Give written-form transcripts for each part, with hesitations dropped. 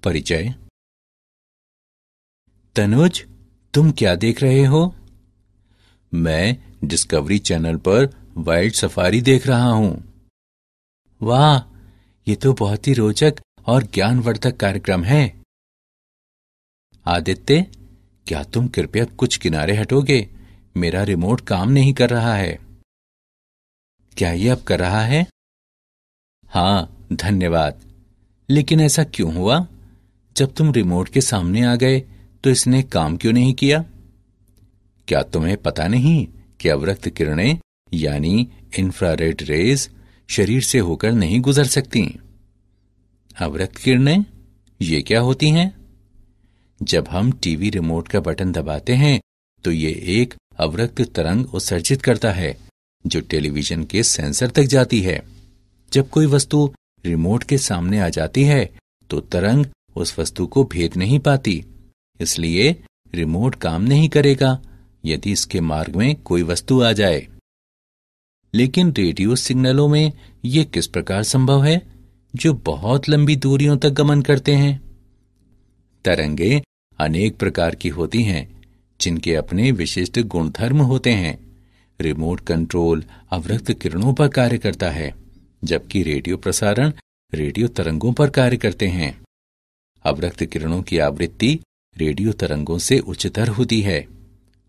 परिचय। तनुज, तुम क्या देख रहे हो? मैं डिस्कवरी चैनल पर वाइल्ड सफारी देख रहा हूं। वाह, ये तो बहुत ही रोचक और ज्ञानवर्धक कार्यक्रम है। आदित्य, क्या तुम कृपया कुछ किनारे हटोगे? मेरा रिमोट काम नहीं कर रहा है। क्या ये अब कर रहा है? हाँ, धन्यवाद। लेकिन ऐसा क्यों हुआ? जब तुम रिमोट के सामने आ गए तो इसने काम क्यों नहीं किया? क्या तुम्हें पता नहीं कि अवरक्त किरणें यानी इंफ्रारेड रेज शरीर से होकर नहीं गुजर सकती? अवरक्त किरणें ये क्या होती हैं? जब हम टीवी रिमोट का बटन दबाते हैं तो ये एक अवरक्त तरंग उत्सर्जित करता है जो टेलीविजन के सेंसर तक जाती है। जब कोई वस्तु रिमोट के सामने आ जाती है तो तरंग उस वस्तु को भेद नहीं पाती, इसलिए रिमोट काम नहीं करेगा यदि इसके मार्ग में कोई वस्तु आ जाए। लेकिन रेडियो सिग्नलों में यह किस प्रकार संभव है जो बहुत लंबी दूरियों तक गमन करते हैं? तरंगें अनेक प्रकार की होती हैं जिनके अपने विशिष्ट गुणधर्म होते हैं। रिमोट कंट्रोल अवरक्त किरणों पर कार्य करता है, जबकि रेडियो प्रसारण रेडियो तरंगों पर कार्य करते हैं। अवरक्त किरणों की आवृत्ति रेडियो तरंगों से उच्चतर होती है,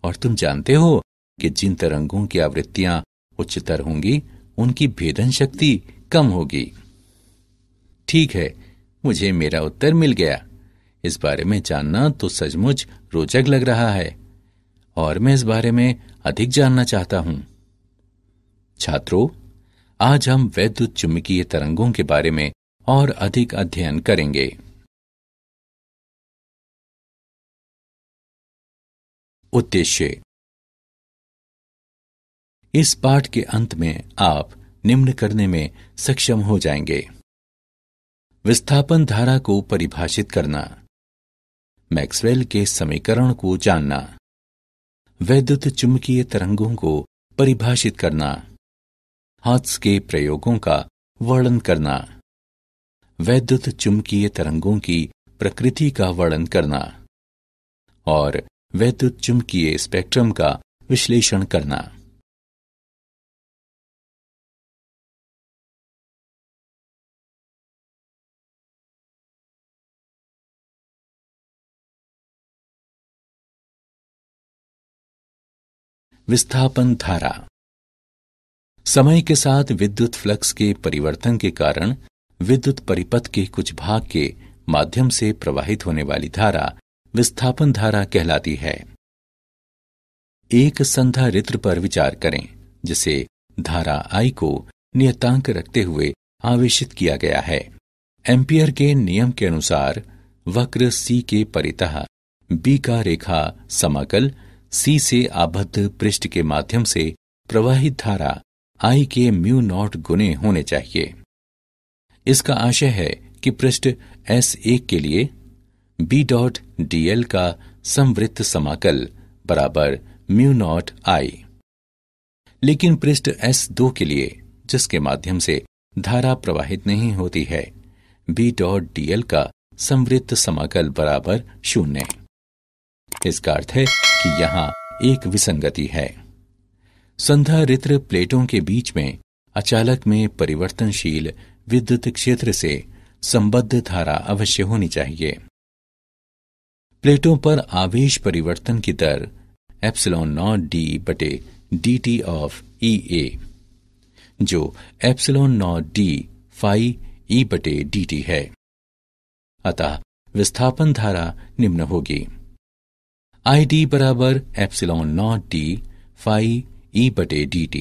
और तुम जानते हो कि जिन तरंगों की आवृत्तियां उच्चतर होंगी उनकी भेदन शक्ति कम होगी। ठीक है, मुझे मेरा उत्तर मिल गया। इस बारे में जानना तो सचमुच रोचक लग रहा है और मैं इस बारे में अधिक जानना चाहता हूं। छात्रों, आज हम वैद्युत चुंबकीय तरंगों के बारे में और अधिक अध्ययन करेंगे। उद्देश्य। इस पाठ के अंत में आप निम्न करने में सक्षम हो जाएंगे: विस्थापन धारा को परिभाषित करना, मैक्सवेल के समीकरण को जानना, वैद्युत चुंबकीय तरंगों को परिभाषित करना, हर्ट्ज के प्रयोगों का वर्णन करना, वैद्युत चुंबकीय तरंगों की प्रकृति का वर्णन करना और वैद्युत चुंबकीय स्पेक्ट्रम का विश्लेषण करना। विस्थापन धारा। समय के साथ विद्युत फ्लक्स के परिवर्तन के कारण विद्युत परिपथ के कुछ भाग के माध्यम से प्रवाहित होने वाली धारा विस्थापन धारा कहलाती है। एक संधारित्र पर विचार करें जिसे धारा I को नियतांक रखते हुए आवेशित किया गया है। एम्पियर के नियम के अनुसार वक्र C के परितः B का रेखा समाकल C से आबद्ध पृष्ठ के माध्यम से प्रवाहित धारा I के म्यू नॉट गुने होने चाहिए। इसका आशय है कि पृष्ठ S1 के लिए B डॉट dl का समवृत्त समाकल बराबर म्यू नॉट I, लेकिन पृष्ठ S2 के लिए जिसके माध्यम से धारा प्रवाहित नहीं होती है, B डॉट dl का समवृत्त समाकल बराबर 0। इसका अर्थ है कि यहाँ एक विसंगति है। संधारित्र प्लेटों के बीच में अचालक में परिवर्तनशील विद्युत क्षेत्र से संबद्ध धारा अवश्य होनी चाहिए। प्लेटों पर आवेश परिवर्तन की दर ε0d/dt ऑफ EA, जो ε0d phi E/dt है। अतः विस्थापन धारा निम्न होगी: ID बराबर ε0d phi E/dt।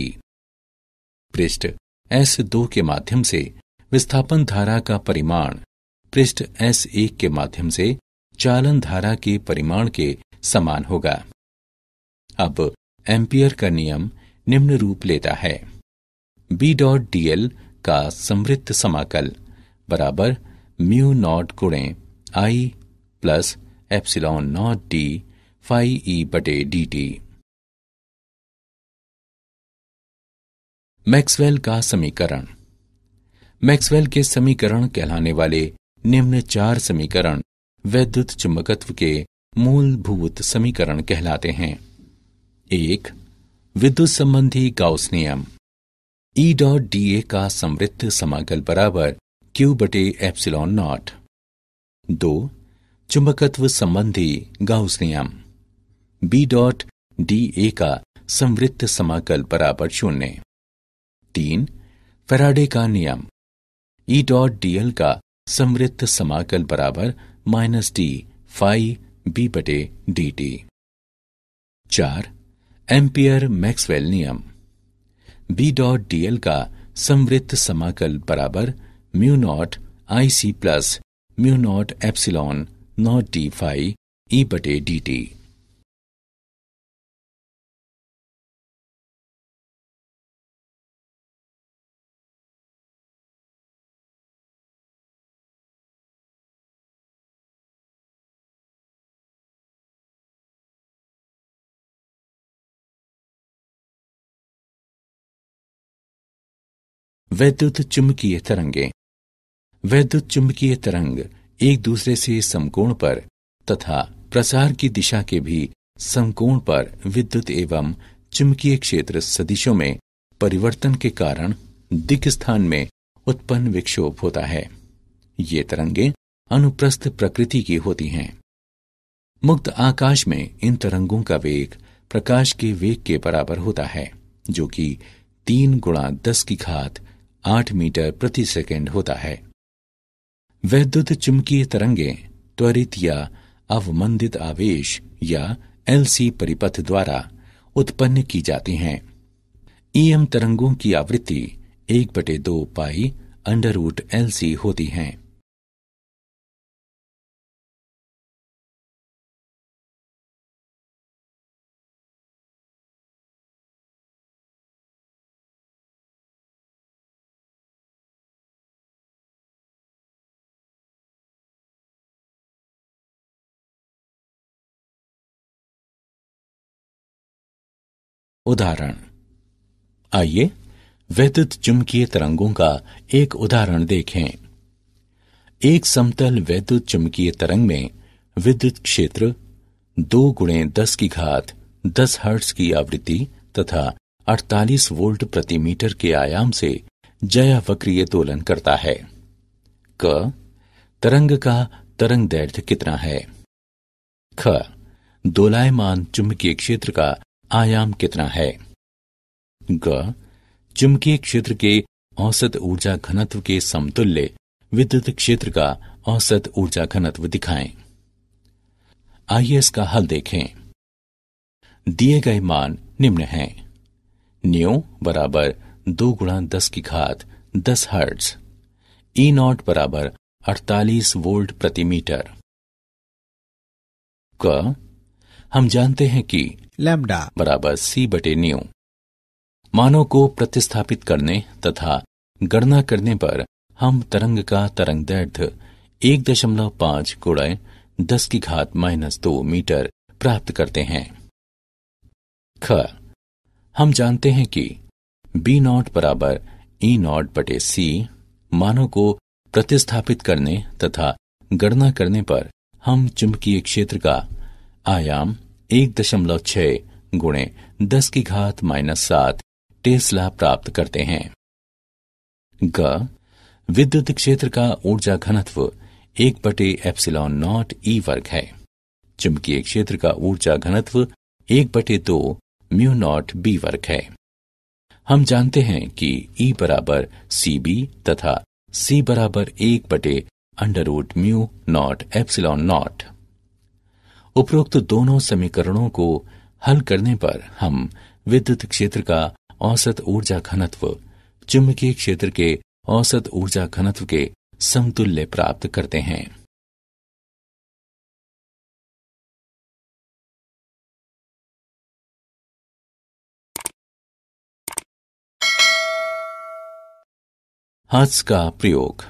पृष्ठ S2 के माध्यम से विस्थापन धारा का परिमाण पृष्ठ S1 के माध्यम से चालन धारा के परिमाण के समान होगा। अब एम्पियर का नियम निम्न रूप लेता है: B डॉट dl का समवृत्त समाकल बराबर म्यू नॉट गुणे I plus ε0d phi E/dt। Maxwell का समीकरण। मैक्सवेल के समीकरण कहलाने वाले निम्न 4 समीकरण वैद्युत चुंबकत्व के मूलभूत समीकरण कहलाते हैं। 1. विद्युत संबंधी गाउस नियम। E डॉट dA का संवृत्त समाकल बराबर Q बटे एप्सिलॉन नॉट। 2. चुंबकत्व संबंधी गाउस नियम। B डॉट dA का संवृत्त समाकल बराबर 0। 3. फैराडे का नियम। E डॉट dl का संवृत्त समाकल बराबर -d फाई B बटे dt। 4. एम्पियर मैक्सवेल नियम। B डॉट dl का संवृत्त समाकल बराबर mu naught IC plus mu naught epsilon naught d phi E बटे dt। वैद्युत चुंबकीय तरंगें। वैद्युत चुंबकीय तरंग एक दूसरे से समकोण पर तथा प्रसार की दिशा के भी समकोण पर विद्युत एवं चुंबकीय क्षेत्र सदिशों में परिवर्तन के कारण दिक् स्थान में उत्पन्न विक्षोभ होता है। ये तरंगें अनुप्रस्थ प्रकृति की होती हैं। मुक्त आकाश में इन तरंगों का वेग प्रकाश के वेग के बराबर होता है, जो कि 3 गुणा 10⁸ मीटर प्रति सेकंड होता है। वैद्युत चुंबकीय तरंगें त्वरित या अवमंदित आवेश या LC परिपथ द्वारा उत्पन्न की जाती हैं। EM तरंगों की आवृत्ति 1/2 पाई √LC होती हैं। उदाहरण। आइए वैद्युत चुंबकीय तरंगों का एक उदाहरण देखें। एक समतल वैद्युत चुंबकीय तरंग में विद्युत क्षेत्र 2 गुणे 10⁻10 हर्ट्ज की आवृत्ति तथा 48 वोल्ट प्रति मीटर के आयाम से ज्यावक्रीय दोलन करता है। क. तरंग का तरंग दैर्ध्य कितना है? ख. दोलायमान चुंबकीय क्षेत्र का आयाम कितना है? ग. चुंबकीय क्षेत्र के औसत ऊर्जा घनत्व के समतुल्य विद्युत क्षेत्र का औसत ऊर्जा घनत्व दिखाएं। आइए इसका हल देखें। दिए गए मान निम्न हैं। न्यू बराबर 2 गुणा 10⁻10 हर्ट्ज। E0 बराबर 48 वोल्ट प्रति मीटर। क. हम जानते हैं कि लैम्डा बराबर C बटे न्यू। मानों को प्रतिस्थापित करने तथा गणना करने पर हम तरंग का तरंग दैर्ध्य 1.5 गुणा 10⁻² मीटर प्राप्त करते हैं। ख. हम जानते हैं कि B0 बराबर E0 बटे C। मानों को प्रतिस्थापित करने तथा गणना करने पर हम चुंबकीय क्षेत्र का आयाम 1.6 गुणे 10⁻⁷ टेस्ला प्राप्त करते हैं। ग. विद्युत क्षेत्र का ऊर्जा घनत्व 1/ε0 E वर्ग है। चुंबकीय क्षेत्र का ऊर्जा घनत्व 1/2 म्यू नॉट B वर्ग है। हम जानते हैं कि E बराबर CB तथा C बराबर 1/√μ नॉट एप्सिलॉन नॉट। उपरोक्त दोनों समीकरणों को हल करने पर हम विद्युत क्षेत्र का औसत ऊर्जा घनत्व चुंबकीय क्षेत्र के औसत ऊर्जा घनत्व के समतुल्य प्राप्त करते हैं। हाथ का प्रयोग।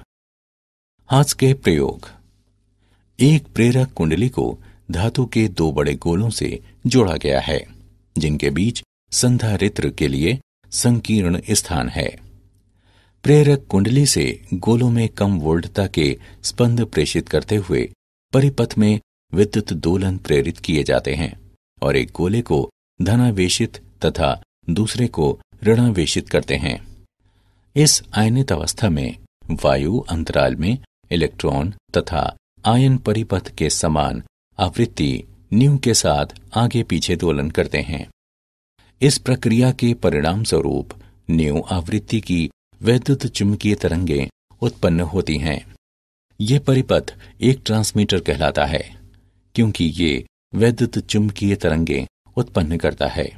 हाथ के प्रयोग। एक प्रेरक कुंडली को धातु के 2 बड़े गोलों से जोड़ा गया है, जिनके बीच संधारित्र के लिए संकीर्ण स्थान है। प्रेरक कुंडली से गोलों में कम वोल्टता के स्पंद प्रेषित करते हुए परिपथ में विद्युत दोलन प्रेरित किए जाते हैं और एक गोले को धनावेशित तथा दूसरे को ऋणावेशित करते हैं। इस आयनित अवस्था में वायु अंतराल में इलेक्ट्रॉन तथा आयन परिपथ के समान आवृत्ति न्यू के साथ आगे पीछे दोलन करते हैं। इस प्रक्रिया के परिणाम स्वरूप न्यू आवृत्ति की वैद्युत चुंबकीय तरंगें उत्पन्न होती हैं। ये परिपथ एक ट्रांसमीटर कहलाता है क्योंकि ये वैद्युत चुंबकीय तरंगें उत्पन्न करता है।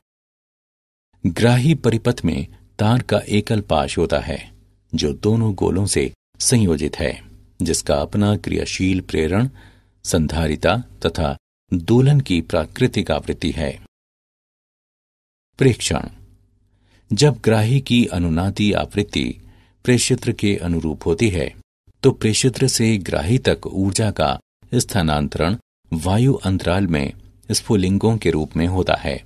ग्राही परिपथ में तार का एकल पाश होता है जो दोनों गोलों से संयोजित है, जिसका अपना क्रियाशील प्रेरण, संधारिता तथा दोलन की प्राकृतिक आवृत्ति है। प्रेक्षण: जब ग्राही की अनुनादी आवृत्ति प्रेषित्र के अनुरूप होती है तो प्रेषित्र से ग्राही तक ऊर्जा का स्थानांतरण वायु अंतराल में स्फुलिंगों के रूप में होता है।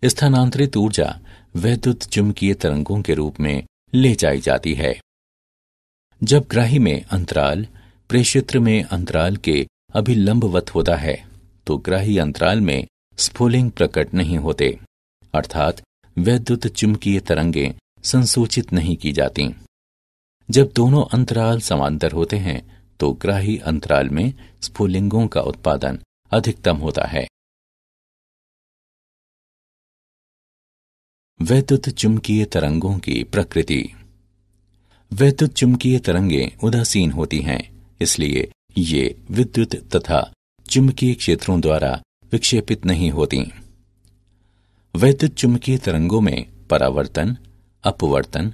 स्थानांतरित ऊर्जा वैद्युत चुंबकीय तरंगों के रूप में ले जाई जाती है। जब ग्राही में अंतराल प्रेषित्र में अंतराल के अभिलंबवत होता है तो ग्राही अंतराल में स्फुलिंग प्रकट नहीं होते, अर्थात वैद्युत चुंबकीय तरंगें संसूचित नहीं की जाती। जब दोनों अंतराल समांतर होते हैं तो ग्राही अंतराल में स्फुलिंगों का उत्पादन अधिकतम होता है। वैद्युत चुंबकीय तरंगों की प्रकृति: वैद्युत चुंबकीय तरंगें उदासीन होती हैं, इसलिए ये विद्युत तथा चुंबकीय क्षेत्रों द्वारा विक्षेपित नहीं होती। वैद्युत चुंबकीय तरंगों में परावर्तन, अपवर्तन,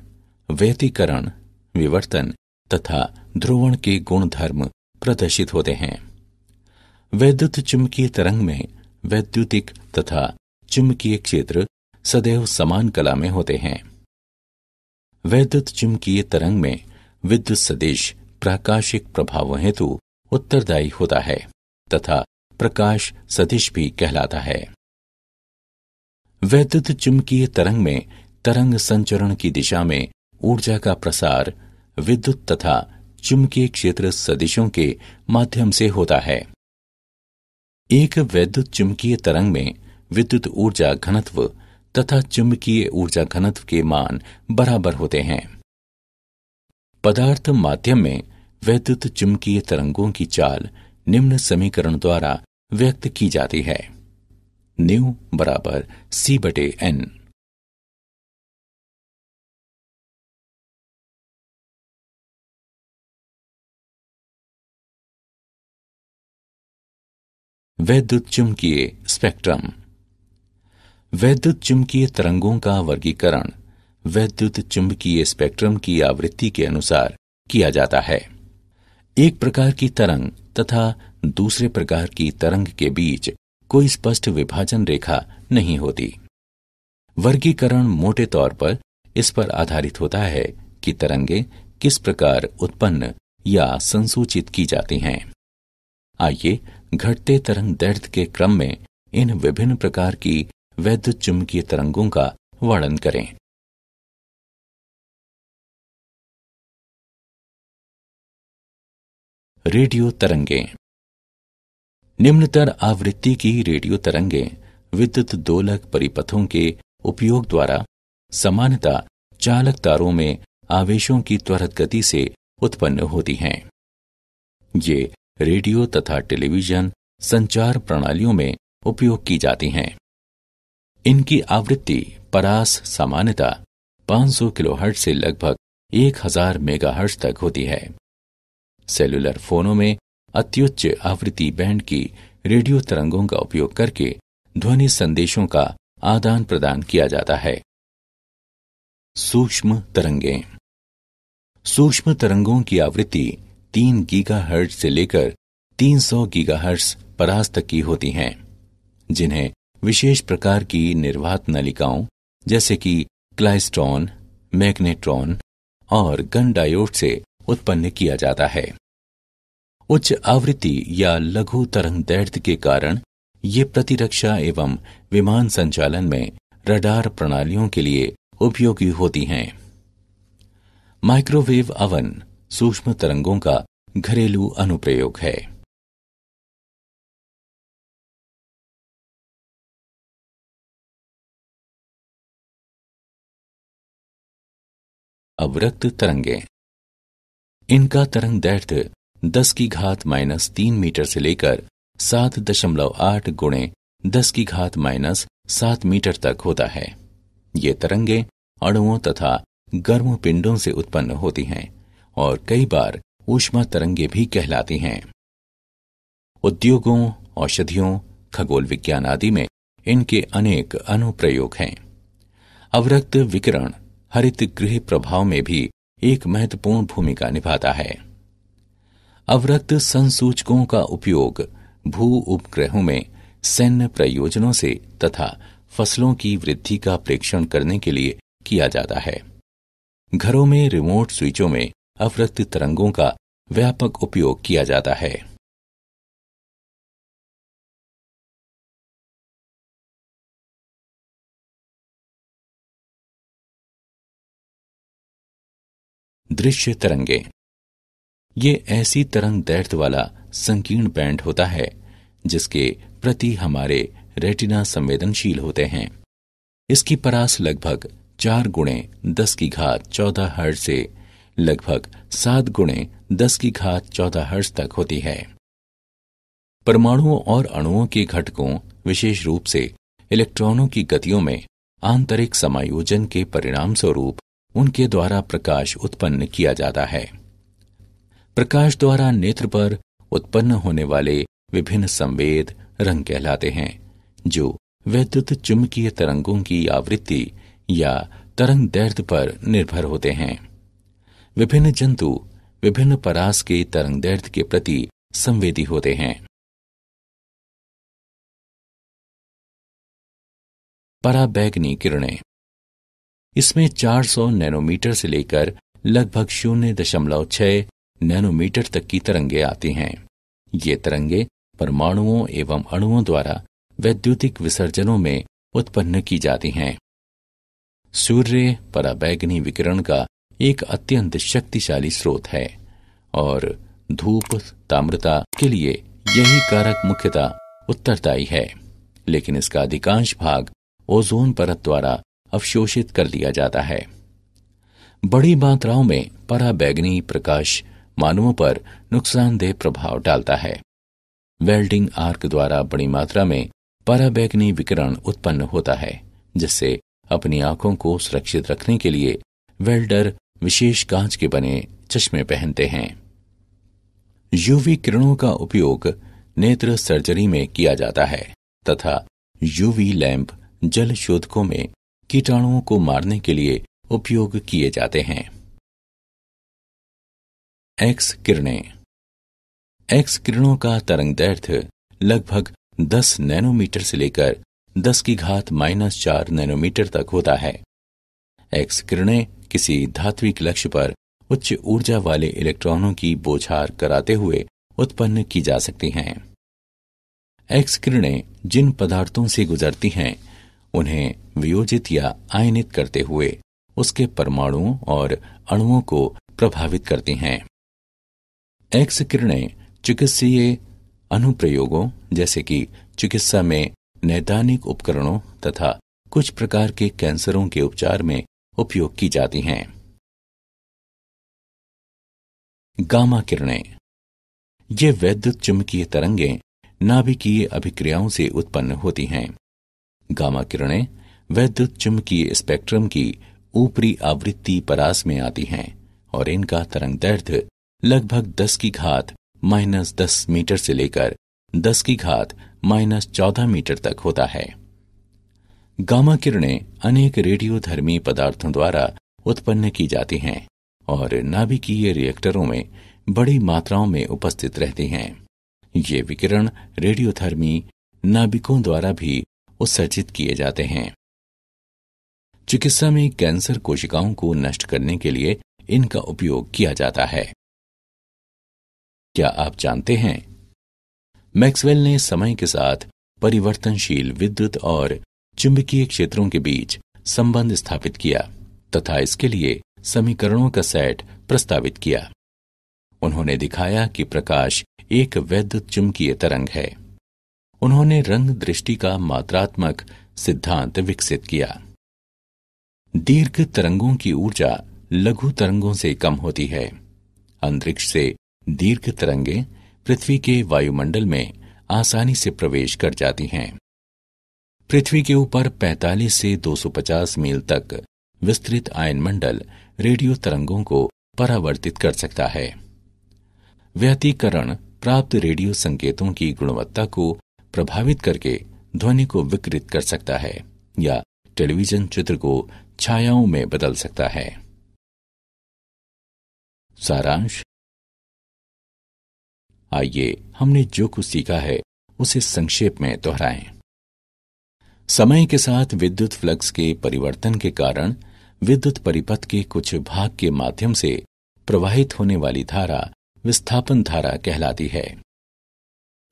व्यतिकरण, विवर्तन तथा ध्रुवण के गुणधर्म प्रदर्शित होते हैं। वैद्युत चुंबकीय तरंग में वैद्युतिक तथा चुंबकीय क्षेत्र सदैव समान कला में होते हैं। वैद्युत चुंबकीय तरंग में विद्युत सदिश प्राकाशिक प्रभावों हेतु उत्तरदायी होता है तथा प्रकाश सदिश भी कहलाता है। वैद्युत चुंबकीय तरंग में तरंग संचरण की दिशा में ऊर्जा का प्रसार विद्युत तथा चुंबकीय क्षेत्र सदिशों के माध्यम से होता है। एक वैद्युत चुंबकीय तरंग में विद्युत ऊर्जा घनत्व तथा चुंबकीय ऊर्जा घनत्व के मान बराबर होते हैं। पदार्थ माध्यम में वैद्युत चुंबकीय तरंगों की चाल निम्न समीकरण द्वारा व्यक्त की जाती है: न्यू बराबर C/N। वैद्युत चुंबकीय स्पेक्ट्रम: वैद्युत चुंबकीय तरंगों का वर्गीकरण वैद्युत चुंबकीय स्पेक्ट्रम की आवृत्ति के अनुसार किया जाता है। एक प्रकार की तरंग तथा दूसरे प्रकार की तरंग के बीच कोई स्पष्ट विभाजन रेखा नहीं होती। वर्गीकरण मोटे तौर पर इस पर आधारित होता है कि तरंगें किस प्रकार उत्पन्न या संसूचित की जाती हैं। आइए घटते तरंग दैर्ध्य के क्रम में इन विभिन्न प्रकार की वैद्युत चुंबकीय तरंगों का वर्णन करें। रेडियो तरंगें: निम्नतर आवृत्ति की रेडियो तरंगें विद्युत दोलक परिपथों के उपयोग द्वारा सामान्यतः चालक तारों में आवेशों की त्वरित गति से उत्पन्न होती हैं। ये रेडियो तथा टेलीविजन संचार प्रणालियों में उपयोग की जाती हैं। इनकी आवृत्ति परास सामान्यतः 500 किलोहर्ट्ज से लगभग 1000 मेगाहर्ट्ज तक होती है। सेलुलर फोनों में अत्युच्च आवृत्ति बैंड की रेडियो तरंगों का उपयोग करके ध्वनि संदेशों का आदान प्रदान किया जाता है। सूक्ष्म तरंगें: सूक्ष्म तरंगों की आवृत्ति 3 गीगाहर्ट्ज से लेकर 300 गीगाहर्ट्ज परास तक की होती हैं, जिन्हें विशेष प्रकार की निर्वात नलिकाओं जैसे कि क्लाइस्ट्रॉन, मैग्नेट्रॉन और गन डायोड से उत्पन्न किया जाता है। उच्च आवृत्ति या लघु तरंग दैर्ध्य के कारण ये प्रतिरक्षा एवं विमान संचालन में रडार प्रणालियों के लिए उपयोगी होती हैं। माइक्रोवेव अवन सूक्ष्म तरंगों का घरेलू अनुप्रयोग है। अवरक्त तरंगें। इनका तरंग दैर्ध्य 10 की घात -3 मीटर से लेकर 7.8 गुणे 10 की घात -7 मीटर तक होता है। ये तरंगें अणुओं तथा गर्म पिंडों से उत्पन्न होती हैं और कई बार ऊष्मा तरंगें भी कहलाती हैं। उद्योगों, औषधियों, खगोल विज्ञान आदि में इनके अनेक अनुप्रयोग हैं। अवरक्त विकिरण हरित गृह प्रभाव में भी एक महत्वपूर्ण भूमिका निभाता है। अवरक्त संसूचकों का उपयोग भू उपग्रहों में सैन्य प्रयोजनों से तथा फसलों की वृद्धि का प्रेक्षण करने के लिए किया जाता है। घरों में रिमोट स्विचों में अवरक्त तरंगों का व्यापक उपयोग किया जाता है। दृश्य तरंगें। ये ऐसी तरंग दैर्ध्य वाला संकीर्ण बैंड होता है जिसके प्रति हमारे रेटिना संवेदनशील होते हैं। इसकी परास लगभग 4 गुणे 10 की घात 14 हर्ट्ज से लगभग 7 गुणे 10 की घात 14 हर्ट्ज तक होती है। परमाणुओं और अणुओं के घटकों, विशेष रूप से इलेक्ट्रॉनों की गतियों में आंतरिक समायोजन के परिणाम स्वरूप उनके द्वारा प्रकाश उत्पन्न किया जाता है। प्रकाश द्वारा नेत्र पर उत्पन्न होने वाले विभिन्न संवेद रंग कहलाते हैं, जो वैद्युत चुंबकीय तरंगों की आवृत्ति या तरंग दैर्ध्य पर निर्भर होते हैं। विभिन्न जंतु विभिन्न परास के तरंग दैर्ध्य के प्रति संवेदी होते हैं। पराबैंगनी किरणें। इसमें 400 नैनोमीटर से लेकर लगभग 0.6 नैनोमीटर तक की तरंगें आती हैं। ये तरंगें परमाणुओं एवं अणुओं द्वारा वैद्युतिक विसर्जनों में उत्पन्न की जाती हैं। सूर्य पराबैंगनी विकिरण का एक अत्यंत शक्तिशाली स्रोत है और धूप ताम्रता के लिए यही कारक मुख्यतः उत्तरदायी है, लेकिन इसका अधिकांश भाग ओजोन परत द्वारा अवशोषित कर लिया जाता है। बड़ी मात्राओं में पराबैंगनी प्रकाश मानवों पर नुकसानदेह प्रभाव डालता है। वेल्डिंग आर्क द्वारा बड़ी मात्रा में पराबैंगनी विकिरण उत्पन्न होता है, जिससे अपनी आंखों को सुरक्षित रखने के लिए वेल्डर विशेष कांच के बने चश्मे पहनते हैं। यूवी किरणों का उपयोग नेत्र सर्जरी में किया जाता है तथा यूवी लैंप जल शोधकों में कीटाणुओं को मारने के लिए उपयोग किए जाते हैं। एक्स किरणें। एक्स किरणों का तरंग दैर्ध्य लगभग 10 नैनोमीटर से लेकर 10 की घात -4 नैनोमीटर तक होता है। एक्स किरणें किसी धात्विक लक्ष्य पर उच्च ऊर्जा वाले इलेक्ट्रॉनों की बौछार कराते हुए उत्पन्न की जा सकती हैं। एक्स किरणें जिन पदार्थों से गुजरती हैं उन्हें वियोजित या आयनित करते हुए उसके परमाणुओं और अणुओं को प्रभावित करती हैं। एक्स किरणें चिकित्सीय अनुप्रयोगों जैसे कि चिकित्सा में नैदानिक उपकरणों तथा कुछ प्रकार के कैंसरों के उपचार में उपयोग की जाती हैं। गामा किरणें। ये वैद्युत चुंबकीय तरंगें नाभिकीय अभिक्रियाओं से उत्पन्न होती हैं। गामा किरणें वैद्युत चुंबकीय स्पेक्ट्रम की ऊपरी आवृत्ति परास में आती हैं और इनका तरंग दैर्ध्य लगभग 10 की घात -10 मीटर से लेकर 10 की घात -14 मीटर तक होता है। गामा किरणें अनेक रेडियोधर्मी पदार्थों द्वारा उत्पन्न की जाती हैं और नाभिकीय रिएक्टरों में बड़ी मात्राओं में उपस्थित रहती हैं। ये विकिरण रेडियोधर्मी नाभिकों द्वारा भी उत्सर्जित किए जाते हैं। चिकित्सा में कैंसर कोशिकाओं को नष्ट करने के लिए इनका उपयोग किया जाता है। क्या आप जानते हैं, मैक्सवेल ने समय के साथ परिवर्तनशील विद्युत और चुंबकीय क्षेत्रों के बीच संबंध स्थापित किया तथा इसके लिए समीकरणों का सेट प्रस्तावित किया। उन्होंने दिखाया कि प्रकाश एक वैद्युत चुंबकीय तरंग है। उन्होंने रंग दृष्टि का मात्रात्मक सिद्धांत विकसित किया। दीर्घ तरंगों की ऊर्जा लघु तरंगों से कम होती है। अंतरिक्ष से दीर्घ तरंगें पृथ्वी के वायुमंडल में आसानी से प्रवेश कर जाती हैं। पृथ्वी के ऊपर 45 से 250 मील तक विस्तृत आयनमंडल रेडियो तरंगों को परावर्तित कर सकता है। व्यतिकरण प्राप्त रेडियो संकेतों की गुणवत्ता को प्रभावित करके ध्वनि को विकृत कर सकता है या टेलीविजन चित्र को छायाओं में बदल सकता है। सारांश। आइए हमने जो कुछ सीखा है उसे संक्षेप में दोहराएं। समय के साथ विद्युत फ्लक्स के परिवर्तन के कारण विद्युत परिपथ के कुछ भाग के माध्यम से प्रवाहित होने वाली धारा विस्थापन धारा कहलाती है।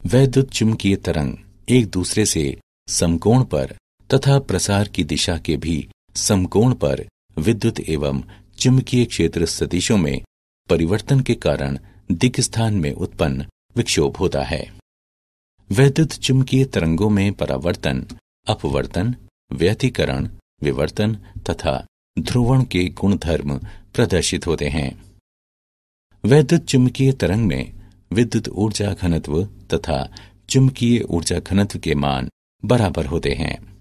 वैद्युत चुंबकीय तरंग एक दूसरे से समकोण पर तथा प्रसार की दिशा के भी समकोण पर विद्युत एवं चुंबकीय क्षेत्र सदिशों में परिवर्तन के कारण दिक्स्थान में उत्पन्न विक्षोभ होता है। वैद्युत चुंबकीय तरंगों में परावर्तन, अपवर्तन, व्यतिकरण, विवर्तन तथा ध्रुवण के गुणधर्म प्रदर्शित होते हैं। वैद्युत चुंबकीय तरंग में विद्युत ऊर्जा घनत्व तथा चुंबकीय ऊर्जा घनत्व के मान बराबर होते हैं।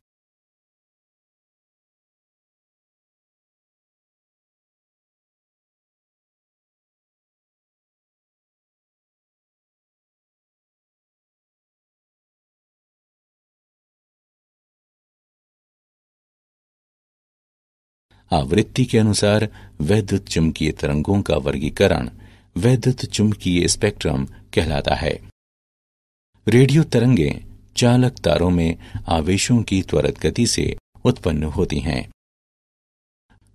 आवृत्ति के अनुसार वैद्युत चुंबकीय तरंगों का वर्गीकरण वैद्युत चुंबकीय स्पेक्ट्रम कहलाता है। रेडियो तरंगें चालक तारों में आवेशों की त्वरित गति से उत्पन्न होती हैं।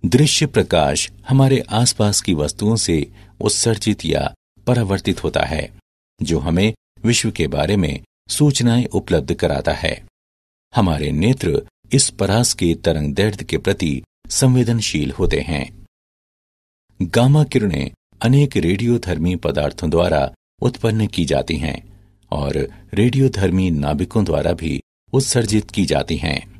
दृश्य प्रकाश हमारे आसपास की वस्तुओं से उत्सर्जित या परावर्तित होता है, जो हमें विश्व के बारे में सूचनाएं उपलब्ध कराता है। हमारे नेत्र इस परास के तरंगदैर्ध्य के प्रति संवेदनशील होते हैं। गामा किरणें अनेक रेडियोधर्मी पदार्थों द्वारा उत्पन्न की जाती हैं और रेडियोधर्मी नाभिकों द्वारा भी उत्सर्जित की जाती हैं।